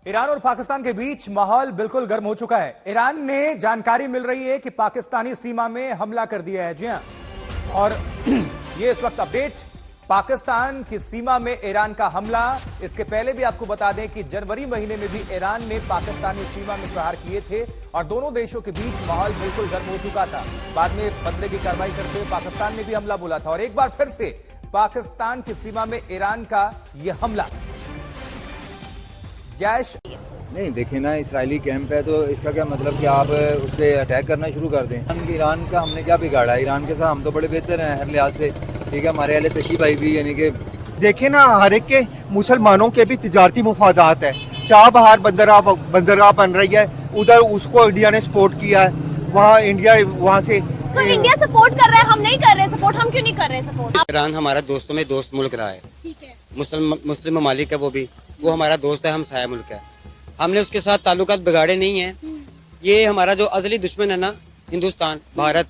Iran और पाकिस्तान के बीच माहौल बिल्कुल गर्म हो चुका है। ईरान ने जानकारी मिल रही है कि पाकिस्तानी सीमा में हमला कर दिया है। जी हां, और ये इस वक्त अपडेट, पाकिस्तान की सीमा में ईरान का हमला। इसके पहले भी आपको बता दें कि जनवरी महीने में भी ईरान ने पाकिस्तानी सीमा में प्रहार किए थे और दोनों देशों के बीच माहौल बिल्कुल गर्म हो चुका था। बाद में बदले की कार्रवाई करते हुए पाकिस्तान ने भी हमला बोला था और एक बार फिर से पाकिस्तान की सीमा में ईरान का यह हमला। जैश नहीं, देखे ना, इसराइली कैंप है तो इसका क्या मतलब कि आप उस पर अटैक करना शुरू कर दें। ईरान का हमने क्या बिगाड़ा? ईरान के साथ हम तो बड़े बेहतर हैं हर लिहाज से, ठीक है। हमारे अहले तशी भाई भी, यानी कि देखे ना, हर एक के मुसलमानों के भी तिजारती मुफादात है। चाबहार बंदरगाह बन रही है, उधर उसको इंडिया ने सपोर्ट किया है। वहाँ इंडिया वहाँ से तो इंडिया सपोर्ट कर रहा है, हम नहीं कर रहे सपोर्ट। हम क्यों नहीं कर रहे सपोर्ट? ईरान हमारा दोस्तों में दोस्त मुल्क रहा है, ठीक है। मुस्लिम ममालिक है, वो हमारा दोस्त है, हमसाया मुल्क है। हमने उसके साथ ताल्लुकात बिगाड़े नहीं है। ये हमारा जो अजली दुश्मन है ना, हिंदुस्तान, भारत,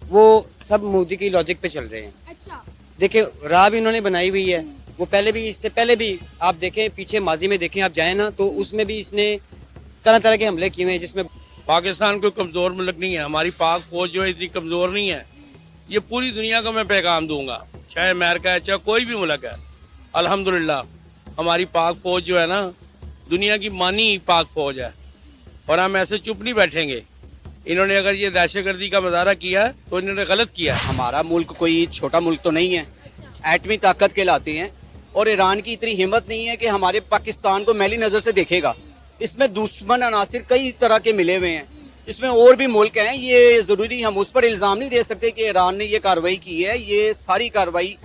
वो सब मोदी की लॉजिक पे चल रहे हैं। अच्छा, देखिए राह भी इन्होंने बनाई हुई है। वो पहले भी, इससे पहले भी आप देखें, पीछे माजी में देखें आप जाए ना, तो उसमें भी इसने तरह तरह के हमले किए हैं, जिसमें पाकिस्तान कोई कमज़ोर मुल्क नहीं है। हमारी पाक फौज जो है इतनी कमज़ोर नहीं है। ये पूरी दुनिया को मैं पैगाम दूंगा, चाहे अमेरिका है, चाहे कोई भी मुल्क है। अल्हम्दुलिल्लाह हमारी पाक फौज जो है ना, दुनिया की मानी पाक फौज है और हम ऐसे चुप नहीं बैठेंगे। इन्होंने अगर ये दहशतगर्दी का मुजाहरा किया है तो इन्होंने गलत किया है। हमारा मुल्क कोई छोटा मुल्क तो नहीं है, एटमी ताकत कहलाते हैं, और ईरान की इतनी हिम्मत नहीं है कि हमारे पाकिस्तान को मैली नज़र से देखेगा। इसमें दुश्मन अनासिर कई तरह के मिले हुए हैं, इसमें और भी मुल्क हैं। ये ज़रूरी हम उस पर इल्ज़ाम नहीं दे सकते कि ईरान ने ये कार्रवाई की है। ये सारी कार्रवाई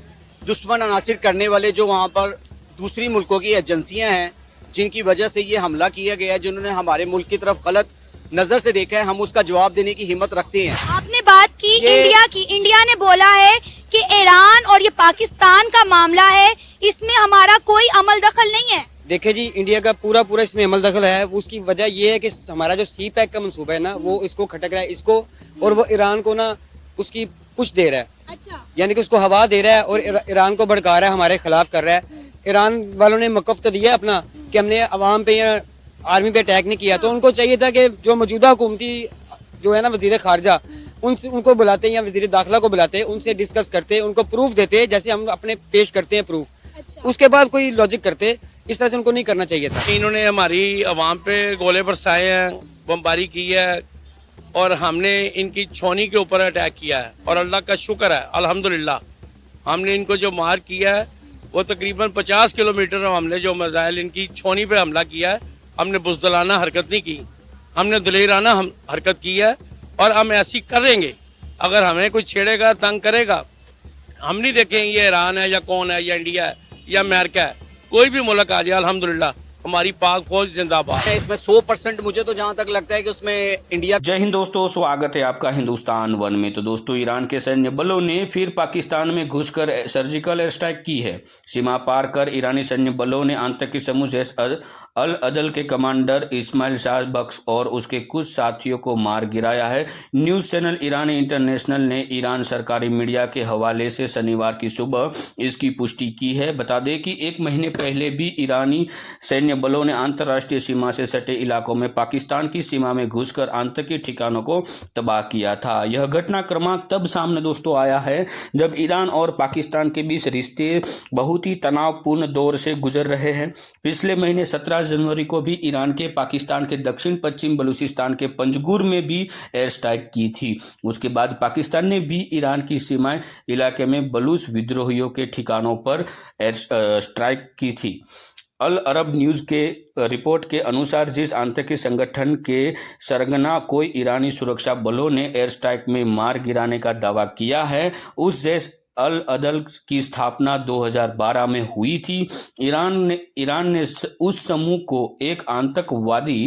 दुश्मन अनासिर करने वाले जो वहाँ पर दूसरी मुल्कों की एजेंसियाँ हैं, जिनकी वजह से ये हमला किया गया है, जिन्होंने हमारे मुल्क की तरफ गलत नजर से देखा है, हम उसका जवाब देने की हिम्मत रखते हैं। आपने बात की इंडिया की। इंडिया ने बोला है कि ईरान और ये पाकिस्तान का मामला है, इसमें हमारा कोई अमल दखल नहीं है। देखे जी, इंडिया का पूरा इसमें अमल दखल है। उसकी वजह ये है कि हमारा जो सी पैक का मंसूबा है ना, वो इसको खटक रहा है इसको, और वो ईरान को ना उसकी पुश दे रहा है। अच्छा, यानी कि उसको हवा दे रहा है और ईरान को भड़का रहा है, हमारे खिलाफ कर रहा है। ईरान वालों ने मौक़िफ़ तो दिया अपना कि हमने अवाम पे या आर्मी पे अटैक नहीं किया, तो उनको चाहिए था कि जो मौजूदा हुकूमती जो है ना वजीर खारजा, उनको बुलाते या वजीर दाखिला को बुलाते, उनसे डिस्कस करते, उनको प्रूफ देते, जैसे हम अपने पेश करते हैं प्रूफ। अच्छा। उसके बाद कोई लॉजिक करते। इस तरह से उनको नहीं करना चाहिए था। इन्होंने हमारी अवाम पे गोले बरसाए हैं, बमबारी की है और हमने इनकी छौनी के ऊपर अटैक किया है। और अल्लाह का शुक्र है, अल्हम्दुलिल्लाह हमने इनको जो मार किया है वो तकरीबन 50 किलोमीटर हमने जो मिसाइल इनकी छौनी पे हमला किया है। हमने बुज़दिलाना हरकत नहीं की, हमने दिलेराना हरकत की है और हम ऐसी करेंगे। अगर हमें कोई छेड़ेगा, तंग करेगा, हम नहीं देखेंगे ये ईरान है या कौन है या इंडिया है या अमेरिका है, कोई भी मुल्क आ जाए, अल्हम्दुलिल्लाह हमारी पाक फौज जिंदाबाद। इसमें 100% मुझे तो जहाँ तक लगता है कि उसमें इंडिया। जय हिंद दोस्तों, स्वागत है आपका हिंदुस्तान वन में। तो दोस्तों, ईरान के सैन्य बलों ने फिर पाकिस्तान में घुसकर सर्जिकल एयर स्ट्राइक की है। सीमा पार कर ईरानी सैन्य बलों ने आतंकी समूह जैश अल अदल के कमांडर इस्माइल शाह बख्श और उसके कुछ साथियों को मार गिराया है। न्यूज़ चैनल ईरानी इंटरनेशनल ने ईरान सरकारी मीडिया के हवाले से शनिवार की सुबह इसकी पुष्टि की है। बता दें कि एक महीने पहले भी ईरानी सैन्य बलों ने अंतर्राष्ट्रीय सीमा से सटे इलाकों में पाकिस्तान की सीमा में घुसकर आतंकी ठिकानों को तबाह किया था। यह घटनाक्रम तब सामने दोस्तों आया है जब ईरान और पाकिस्तान के बीच रिश्ते बहुत ही तनावपूर्ण दौर से गुजर रहे हैं। पिछले महीने 17 जनवरी को भी ईरान के पाकिस्तान के दक्षिण पश्चिम बलूचिस्तान के पंजगुर में भी एयर स्ट्राइक की थी। उसके बाद पाकिस्तान ने भी ईरान की सीमा इलाके में बलूच विद्रोहियों के ठिकानों पर एयर स्ट्राइक की थी। अल अरब न्यूज़ के रिपोर्ट के अनुसार जिस आतंकी संगठन के सरगना कोई ईरानी सुरक्षा बलों ने एयर स्ट्राइक में मार गिराने का दावा किया है, उस जैश अल अदल की स्थापना 2012 में हुई थी। ईरान ने उस समूह को एक आतंकवादी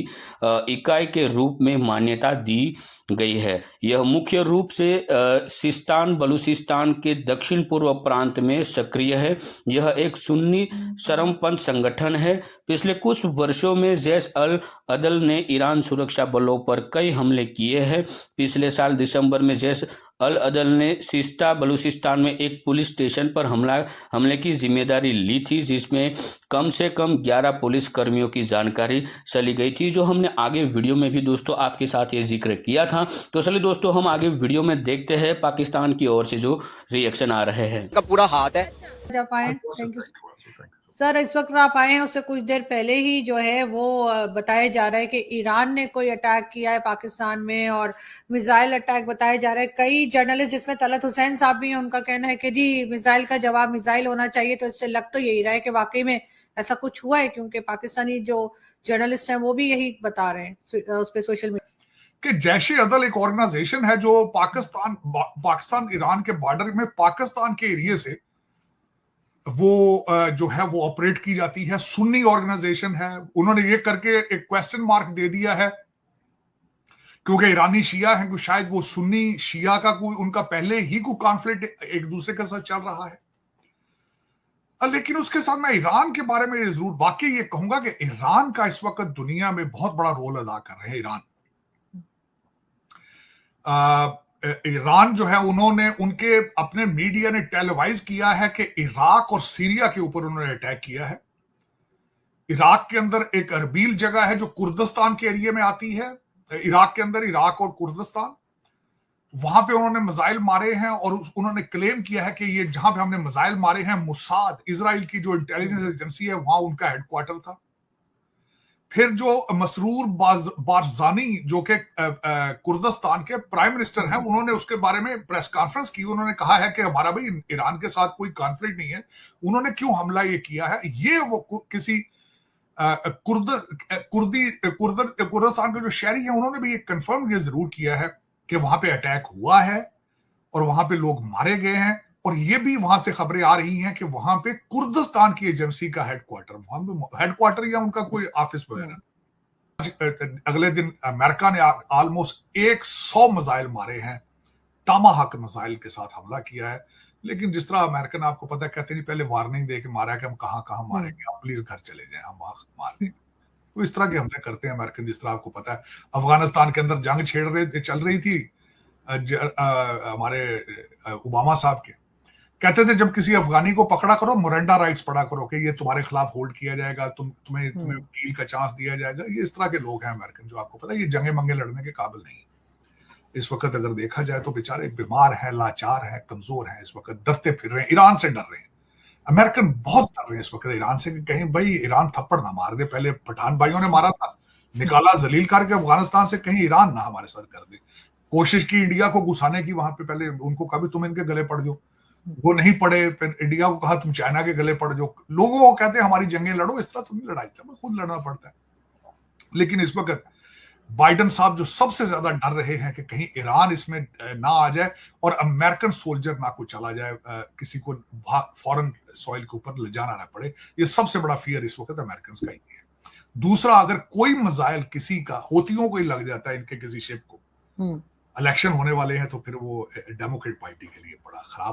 इकाई के रूप में मान्यता दी गई है। यह मुख्य रूप से सिस्तान बलूचिस्तान के दक्षिण पूर्व प्रांत में सक्रिय है। यह एक सुन्नी चरमपंथ संगठन है। पिछले कुछ वर्षों में जैश अल अदल ने ईरान सुरक्षा बलों पर कई हमले किए हैं। पिछले साल दिसंबर में जैश अल अदल ने सिस्ता बलूचिस्तान में एक पुलिस स्टेशन पर हमले की जिम्मेदारी ली थी, जिसमें कम से कम 11 पुलिस कर्मियों की जानकारी चली गई थी, जो हमने आगे वीडियो में भी दोस्तों आपके साथ ये जिक्र किया था। तो चलिए दोस्तों, हम आगे वीडियो में देखते हैं पाकिस्तान की ओर से जो रिएक्शन आ रहे हैं। का पूरा हाथ है। जब आए, थैंक यू सर। इस वक्त आप आए हैं, उससे कुछ देर पहले ही जो है वो बताया जा रहा है कि ईरान ने कोई अटैक किया है पाकिस्तान में और मिसाइल अटैक बताया जा रहा है। कई जर्नलिस्ट जिसमें तलत हुसैन साहब भी हैं, उनका कहना है कि जी मिसाइल का जवाब मिसाइल होना चाहिए। तो इससे लग तो यही रहा है कि वाकई में ऐसा कुछ हुआ है, क्योंकि पाकिस्तानी जो जर्नलिस्ट हैं वो भी यही बता रहे हैं उस पर सोशल मीडिया कि जैश अदल एक ऑर्गेनाइजेशन है जो पाकिस्तान ईरान के बॉर्डर में पाकिस्तान के एरिया से वो जो है वो ऑपरेट की जाती है। सुन्नी ऑर्गेनाइजेशन है। उन्होंने ये करके एक क्वेश्चन मार्क दे दिया है क्योंकि ईरानी शिया हैं, कि शायद वो सुन्नी शिया का कोई उनका पहले ही कोई कॉन्फ्लिक्ट एक दूसरे के साथ चल रहा है। लेकिन उसके साथ मैं ईरान के बारे में जरूर वाकई ये कहूंगा कि ईरान का इस वक्त दुनिया में बहुत बड़ा रोल अदा कर रहे हैं। ईरान जो है, उन्होंने उनके अपने मीडिया ने टेलीवाइज किया है कि इराक और सीरिया के ऊपर उन्होंने अटैक किया है। इराक के अंदर एक अरबील जगह है जो कुर्दिस्तान के एरिया में आती है। इराक के अंदर इराक और कुर्दिस्तान, वहां पे उन्होंने मिसाइल मारे हैं और उन्होंने क्लेम किया है कि ये जहां पे हमने मिसाइल मारे हैं, मुसाद इजराइल की जो इंटेलिजेंस एजेंसी है, वहां उनका हेडक्वार्टर था। फिर जो मसरूर बारजानी जो कि कुर्दिस्तान के प्राइम मिनिस्टर हैं, उन्होंने उसके बारे में प्रेस कॉन्फ्रेंस की। उन्होंने कहा है कि हमारा भाई ईरान के साथ कोई कॉन्फ्लिक्ट नहीं है, उन्होंने क्यों हमला ये किया है। ये वो किसी कुर्दिस्तान के जो शहरी हैं, उन्होंने भी ये कंफर्म ये जरूर किया है कि वहां पे अटैक हुआ है और वहां पे लोग मारे गए हैं। और ये भी वहां से खबरें आ रही हैं कि वहां पे कुर्दिस्तान की एजेंसी का हेडक्वार्टर या उनका कोई ऑफिस वगैरह। अगले दिन अमेरिका ने ऑलमोस्ट 100 मिसाइल मारे हैं, टामाहाक मिसाइल के साथ हमला किया है। लेकिन जिस तरह अमेरिकन, आपको पता है, कहते नहीं पहले वार्निंग दे के मारा है कि हम कहां मारेंगे, आप प्लीज घर चले जाएं, हम मार देंगे। तो इस तरह के हमले करते हैं अमेरिकन। जिस तरह आपको पता है अफगानिस्तान के अंदर जंग चल रही थी, हमारे ओबामा साहब के कहते थे जब किसी अफगानी को पकड़ा करो, मोरंडा राइट्स पढ़ा करो कि ये तुम्हारे खिलाफ होल्ड किया जाएगा, तुम्हें डील का चांस दिया जाएगा। ये इस तरह के लोग हैं अमेरिकन, जो आपको पता है ये जंगे मंगे लड़ने के काबिल नहीं। इस वक्त अगर देखा जाए तो बेचारे बीमार हैं, लाचार हैं, कमजोर हैं, इस वक्त डरते फिर रहे हैं, ईरान से डर रहे हैं। अमेरिकन बहुत डर रहे हैं इस वक्त ईरान से कि कहीं भाई ईरान थप्पड़ ना मार दे। पहले पठान भाइयों ने मारा था, निकाला जलील करके अफगानिस्तान से, कहीं ईरान ना हमारे साथ कर दे। कोशिश की इंडिया को घुसाने की, वहां पे पहले उनको कभी तुम इनके गले पड़ जाओ, वो नहीं पड़े। फिर इंडिया को कहा तुम चाइना के गले पड़ जाओ। लोगों को कहते हैं हमारी जंगें लड़ो, इस तरह तुम लड़ाई था, खुद लड़ना पड़ता है। लेकिन इस वक्त बाइडन साहब जो सबसे ज्यादा डर रहे हैं कि कहीं ईरान इसमें ना आ जाए और अमेरिकन सोल्जर ना कोई चला जाए, किसी को फॉरेन सॉइल के ऊपर ले जाना ना पड़े। ये सबसे बड़ा फियर इस वक्त अमेरिकन का ही है। दूसरा, अगर कोई मिसाइल किसी का होतियों को ही लग जाता है, इनके किसी शिप को, इलेक्शन होने वाले हैं, तो फिर वो डेमोक्रेट पार्टी के लिए बड़ा खराब